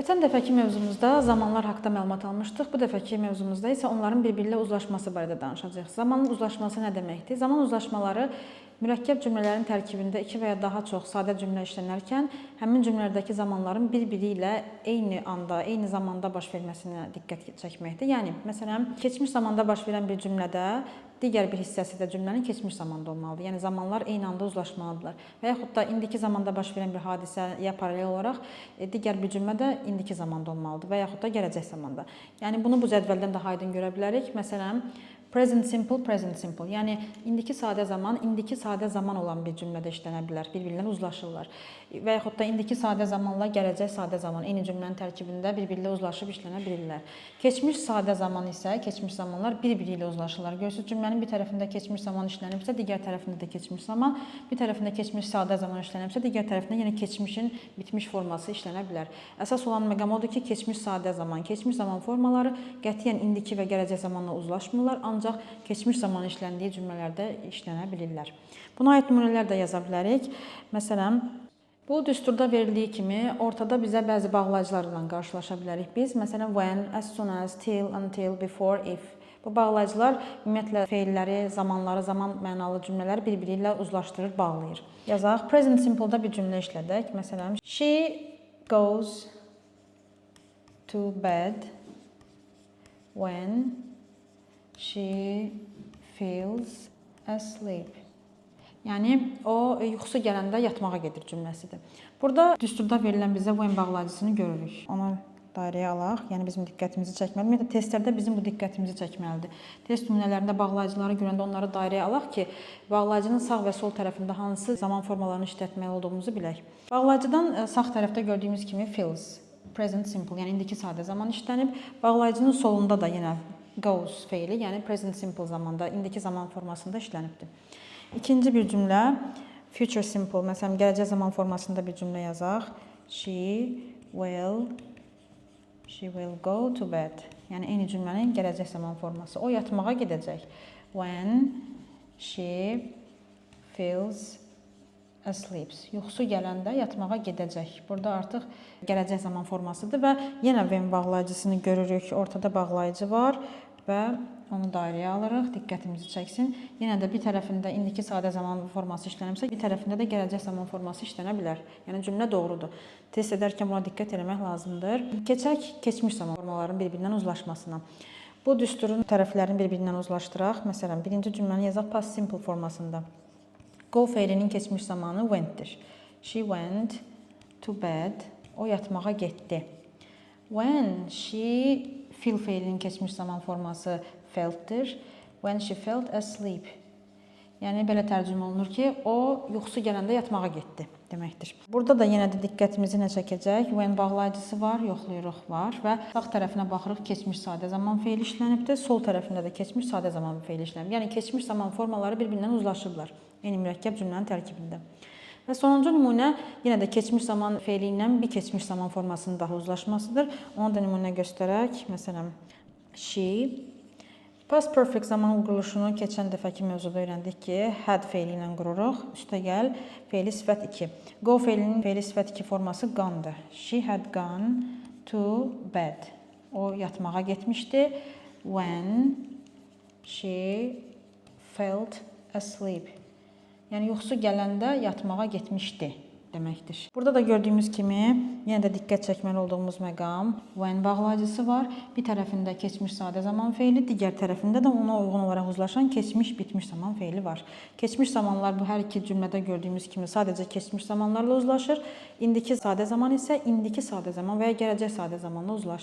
Ötən dəfəki mövzumuzda zamanlar haqqında məlumat almışdıq. Bu dəfəki mövzumuzda isə onların bir-biri ilə uzlaşması barədə danışacağıq. Zamanın uzlaşması nə deməkdir? Zaman uzlaşmaları mürəkkəb cümlələrin tərkibində iki və ya daha çox sadə cümlə işlənərkən həmin cümlələrdəki zamanların bir-biri ilə eyni anda, eyni zamanda baş verməsinə diqqət çəkməkdir. Yəni, məsələn, keçmiş zamanda baş verən bir cümlədə digər bir hissəsi də cümlənin keçmiş zamanda olmalıdır. Yəni, zamanlar eyni anda uzlaşmalıdırlar. Və yaxud da indiki zamanda baş verən bir hadisəyə paralel olaraq digər bir cümlə də indiki zamanda olmalıdır və yaxud da gələcək zamanda. Yəni, bunu bu cədvəldən daha aydın görə bilərik. Məsələn, present simple, present simple. Yəni, indiki sadə zaman olan bir cümlədə işlənə bilər, bir-birindən uzlaşırlar. Və yaxud da indiki sadə zamanla gələcək sadə zaman eyni cümlənin tərkibində bir-biri ilə uzlaşıb işlənə bilirlər. Keçmiş sadə zaman isə, keçmiş zamanlar bir-biri ilə uzlaşırlar. Görürsünüz, cümlənin bir tərəfində keçmiş zaman işlənibsə, digər tərəfində də keçmiş zaman, bir tərəfində keçmiş sadə zaman işlənibsə, digər tərəfində yenə keçmişin bitmiş forması işlənə bilər. Əsas olan məqam odur ki, keçmiş sadə zaman formaları qətiyyən indiki və gələcək zamanla uzlaşmırlar, ancaq keçmiş zaman işləndiyi cümlələrdə işlənə bilirlər. Buna aid nümunələr də yaza bilərik. Məsələn, bu düsturda verildiyi kimi ortada bizə bəzi bağlayıcılarla qarşılaşa bilərik biz. Məsələn, when, as soon as, till, until, before, if. Bu bağlayıcılar ümumiyyətlə feilləri, zamanları, zaman mənalı cümlələri bir-biri ilə uzlaşdırır, bağlayır. Yazaq. Present simple-da bir cümlə işlədək. Məsələn, she goes to bed when she feels asleep. Yəni, o yuxusu gələndə yatmağa gedir cümləsidir. Burada düsturda verilən bizə when bağlayıcısını görürük. Onu dairəyə alaq. Yəni, bizim diqqətimizi çəkməlidir. Ümumiyyətlə, testlərdə bizim bu diqqətimizi çəkməlidir. Test nümunələrində bağlayıcıları görəndə onları dairəyə alaq ki, bağlayıcının sağ və sol tərəfində hansı zaman formalarını işlətməli olduğumuzu bilək. Bağlayıcıdan sağ tərəfdə gördüyümüz kimi feels, present simple, yəni indiki sadə zaman işlənib. Bağlayıcının solunda da yenə goes feili, yəni present simple zamanda, indiki zaman formasında işlənibdir. İkinci bir cümlə, future simple, məsələn, gələcək zaman formasında bir cümlə yazaq. She will go to bed. Yəni, eyni cümlənin gələcək zaman forması. O yatmağa gedəcək. When she feels asleep. Yuxusu gələndə yatmağa gedəcək. Burada artıq gələcək zaman formasıdır və yenə when bağlayıcısını görürük. Ortada bağlayıcı var və onu dairəyə alırıq, diqqətimizi çəksin. Yenə də bir tərəfində indiki sadə zaman forması işlənibsə, bir tərəfində də gələcək zaman forması işlənə bilər. Yəni, cümlə doğrudur. Test edərkən buna diqqət etmək lazımdır. Keçək keçmiş zaman formalarının bir-birindən uzlaşmasına. Bu düsturun tərəflərini bir-birindən uzlaşdıraq. Məsələn, birinci cümləni yazaq past simple formasında. Go feilinin keçmiş zamanı went'dir. She went to bed. O yatmağa getdi. When she feel feilinin keçmiş zaman forması felt'dir. When she felt asleep. Yəni, belə tərcümə olunur ki, o yuxusu gələndə yatmağa getdi deməkdir. Burada da yenə də diqqətimizi nə çəkəcək? When bağlayıcısı var, yoxlayırıq var və sağ tərəfinə baxırıq, keçmiş sadə zaman feili işlənibdir. Sol tərəfində də keçmiş sadə zaman feili işlənib. Yəni, keçmiş zaman formaları bir-birindən uzlaşıblar. Eyni mürəkkəb cümlənin tərkibində. Və sonuncu nümunə yenə də keçmiş zaman feili ilə bir keçmiş zaman formasının daha uzlaşmasıdır. Onu da nümunə göstərək. Məsələn, she. Past perfect zaman quruluşunu keçən dəfəki mövzuda öyrəndik ki, had feili ilə qururuq. Üstəgəl feili sifət 2. Go feilinin feili sifət 2 forması gone-dır. She had gone to bed. O yatmağa getmişdi. When she felt asleep. Yəni, yuxusu gələndə yatmağa getmişdi deməkdir. Burada da gördüyümüz kimi, yenə də diqqət çəkməli olduğumuz məqam, when bağlayıcısı var. Bir tərəfində keçmiş sadə zaman feili, digər tərəfində də ona uyğun olaraq uzlaşan keçmiş, bitmiş zaman feili var. Keçmiş zamanlar bu hər iki cümlədə gördüyümüz kimi sadəcə keçmiş zamanlarla uzlaşır. İndiki sadə zaman isə indiki sadə zaman və ya gələcək sadə zamanla uzlaşır.